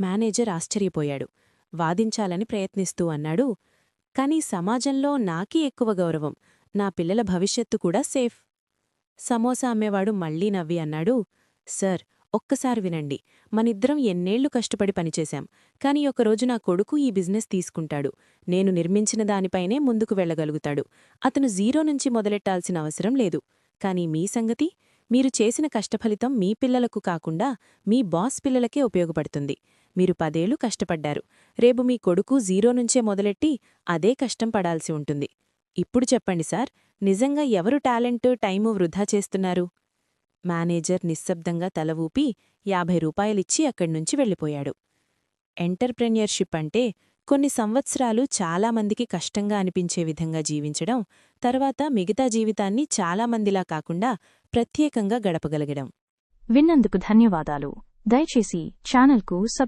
Manager ఆశ్చర్యపోయాడు. వాదించాలని ప్రయత్నిస్తూ అన్నాడు, "కానీ సమాజంలో నాకీ ఎక్కువ గౌరవం. నా పిల్లల భవిష్యత్తు కూడా సేఫ్." సమోసా అమ్మేవాడు మళ్లీ నవ్వి అన్నాడు, "సర్, ఒక్కసారి వినండి. మనిద్దరం ఎన్నేళ్లు కష్టపడి పనిచేశాం. కాని ఒకరోజు నా కొడుకు ఈ బిజినెస్ తీసుకుంటాడు. నేను నిర్మించిన దానిపైనే ముందుకు వెళ్లగలుగుతాడు. అతను జీరో నుంచి మొదలెట్టాల్సిన అవసరం లేదు. కాని మీ సంగతి? మీరు చేసిన కష్టఫలితం మీ పిల్లలకు కాకుండా మీ బాస్ పిల్లలకే ఉపయోగపడుతుంది. మీరు 10 ఏళ్లు కష్టపడ్డారు. రేపు మీ కొడుకు జీరో నుంచే మొదలెట్టి అదే కష్టం పడాల్సి ఉంటుంది. ఇప్పుడు చెప్పండి సార్, నిజంగా ఎవరు టాలెంటు, టైము వృధా చేస్తున్నారు?" మేనేజర్ నిశ్శబ్దంగా తల ఊపి 50 రూపాయలిచ్చి అక్కడ్నుంచి వెళ్ళిపోయాడు. ఎంటర్‌ప్రెన్యూర్‌షిప్ అంటే కొన్ని సంవత్సరాలు చాలామందికి కష్టంగా అనిపించే విధంగా జీవించడం, తర్వాత మిగతా జీవితాన్ని చాలామందిలా కాకుండా ప్రత్యేకంగా గడపగలగడం. విన్నందుకు ధన్యవాదాలు. దయచేసి ఛానల్కు